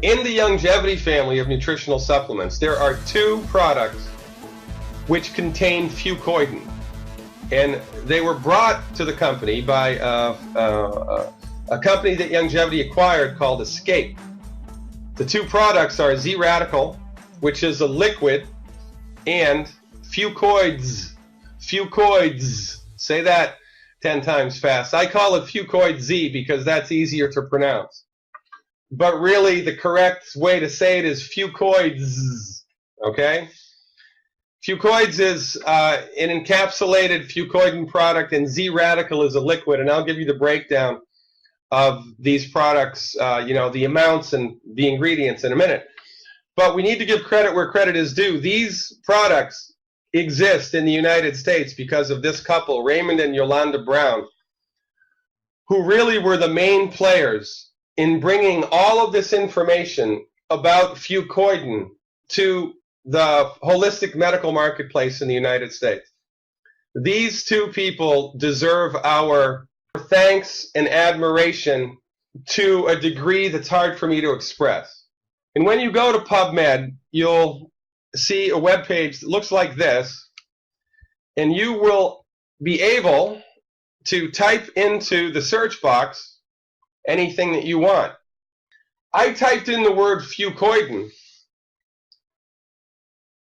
In the longevity family of nutritional supplements, there are two products which contain Fucoidan. And they were brought to the company by a company that Longevity acquired called Escape. The two products are Z-Radical, which is a liquid, and Fucoids. Fucoids. Say that 10 times fast. I call it Fucoid Z because that's easier to pronounce. But really, the correct way to say it is Fucoids. Okay? Fucoids is an encapsulated Fucoidan product, and Z-Radical is a liquid. And I'll give you the breakdown of these products, the amounts and the ingredients in a minute. But we need to give credit where credit is due. These products exist in the United States because of this couple, Raymond and Yolanda Brown, who really were the main players in bringing all of this information about Fucoidan to the holistic medical marketplace in the United States. These two people deserve our thanks and admiration to a degree that's hard for me to express. And when you go to PubMed, you'll see a web page that looks like this, and you will be able to type into the search box anything that you want. I typed in the word Fucoidan,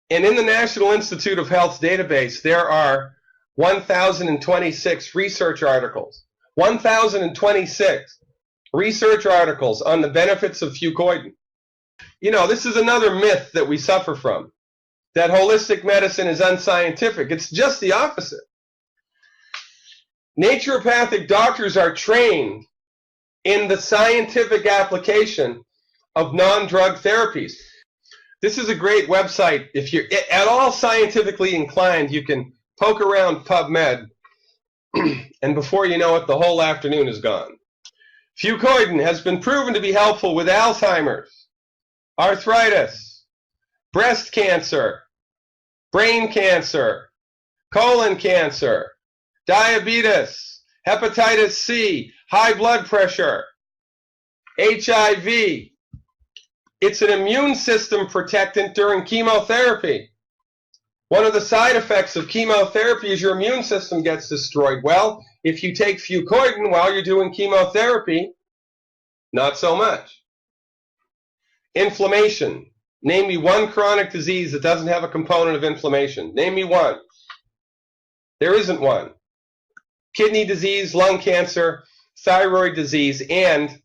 and in the National Institute of Health's database, there are 1,026 research articles. 1,026 research articles on the benefits of Fucoidan. This is another myth that we suffer from, that holistic medicine is unscientific. It's just the opposite. Naturopathic doctors are trained in the scientific application of non-drug therapies. This is a great website. If you're at all scientifically inclined, you can poke around PubMed, and before you know it, the whole afternoon is gone. Fucoidan has been proven to be helpful with Alzheimer's, arthritis, breast cancer, brain cancer, colon cancer, diabetes, hepatitis C, high blood pressure, HIV. It's an immune system protectant during chemotherapy. One of the side effects of chemotherapy is your immune system gets destroyed. Well, if you take Fucoidan while you're doing chemotherapy, not so much. Inflammation. Name me one chronic disease that doesn't have a component of inflammation. Name me one. There isn't one. Kidney disease, lung cancer, thyroid disease, and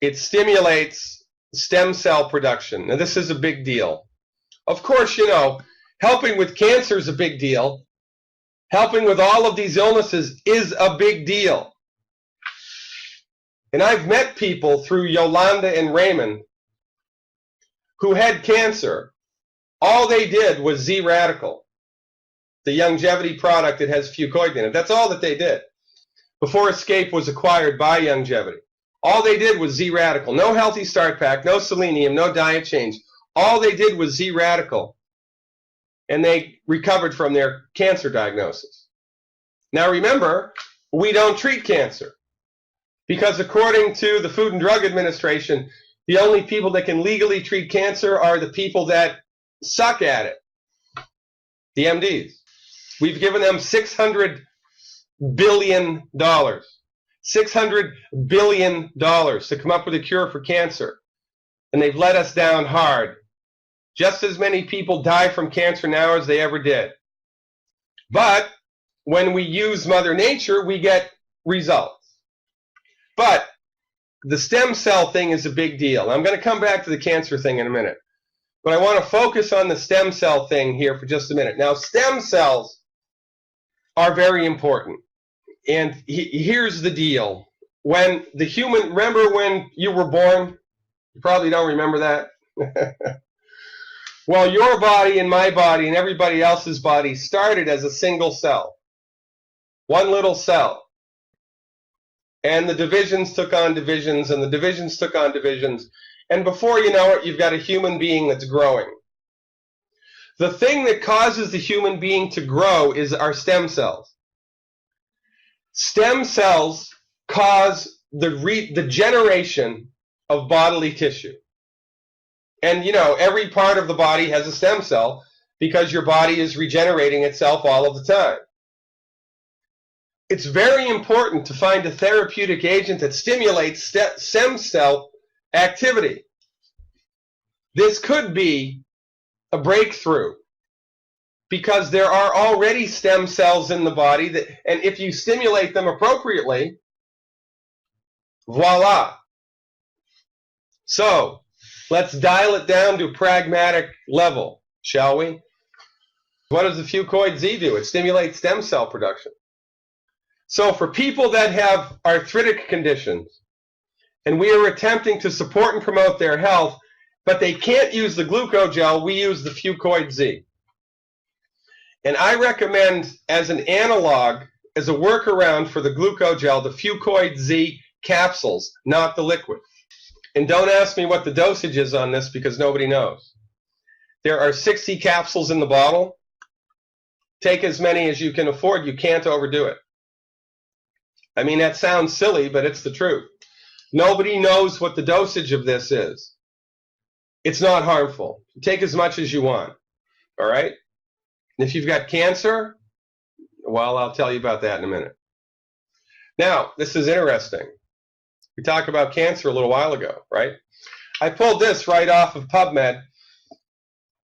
it stimulates stem cell production. Now, this is a big deal. Of course, helping with cancer is a big deal. Helping with all of these illnesses is a big deal. And I've met people through Yolanda and Raymond who had cancer. All they did was Z-Radical, the longevity product that has Fucoidan in it. That's all that they did. Before Escape was acquired by Longevity, all they did was Z-Radical. No Healthy Start Pack, no selenium, no diet change. All they did was Z-Radical, and they recovered from their cancer diagnosis. Now remember, we don't treat cancer, because according to the Food and Drug Administration, the only people that can legally treat cancer are the people that suck at it, the MDs. We've given them $600 billion. $600 billion to come up with a cure for cancer. And they've let us down hard. Just as many people die from cancer now as they ever did. But when we use Mother Nature, we get results. But the stem cell thing is a big deal. I'm going to come back to the cancer thing in a minute. But I want to focus on the stem cell thing here for just a minute. Now, stem cells are very important. And here's the deal. When the human, remember when you were born? You probably don't remember that. Well, your body and my body and everybody else's body started as a single cell. One little cell. And the divisions took on divisions, and the divisions took on divisions. And before you know it, you've got a human being that's growing. The thing that causes the human being to grow is our stem cells. Stem cells cause the generation of bodily tissue. And, you know, every part of the body has a stem cell because your body is regenerating itself all of the time. It's very important to find a therapeutic agent that stimulates stem cell activity. This could be a breakthrough because there are already stem cells in the body that, and if you stimulate them appropriately, voila. So let's dial it down to a pragmatic level, shall we? What does the Fucoid Z do? It stimulates stem cell production. So for people that have arthritic conditions, and we are attempting to support and promote their health, but they can't use the glucogel, we use the Fucoid Z. And I recommend as an analog, as a workaround for the glucogel, the Fucoid Z capsules, not the liquid. And don't ask me what the dosage is on this because nobody knows. There are 60 capsules in the bottle. Take as many as you can afford. You can't overdo it. I mean, that sounds silly, but it's the truth. Nobody knows what the dosage of this is. It's not harmful. Take as much as you want. All right? And if you've got cancer, well, I'll tell you about that in a minute. Now, this is interesting. We talked about cancer a little while ago, right? I pulled this right off of PubMed.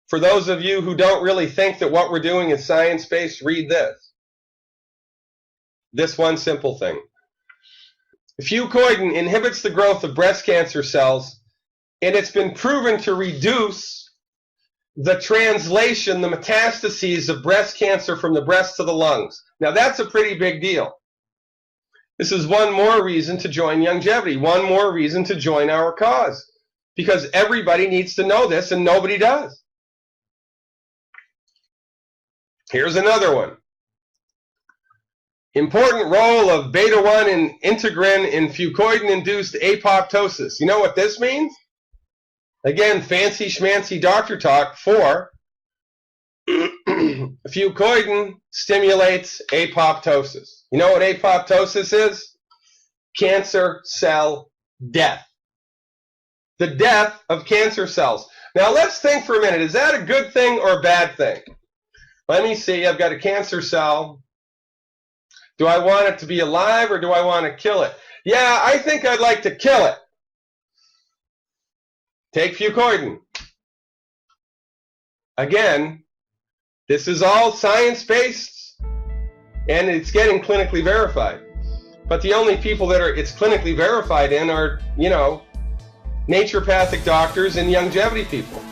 For those of you who don't really think that what we're doing is science-based, read this. This one simple thing. Fucoidan inhibits the growth of breast cancer cells, and it's been proven to reduce the translation, the metastases of breast cancer from the breast to the lungs. Now, that's a pretty big deal. This is one more reason to join Longevity, one more reason to join our cause, because everybody needs to know this and nobody does. Here's another one. Important role of beta-1 and integrin in Fucoidan-induced apoptosis. You know what this means? Again, fancy schmancy doctor talk for Fucoidan stimulates apoptosis. You know what apoptosis is? Cancer cell death. The death of cancer cells. Now let's think for a minute. Is that a good thing or a bad thing? Let me see. I've got a cancer cell. Do I want it to be alive or do I want to kill it? Yeah, I think I'd like to kill it. Take Fucoidan. Again, this is all science-based and it's getting clinically verified. But the only people that it's clinically verified in are, you know, naturopathic doctors and longevity people.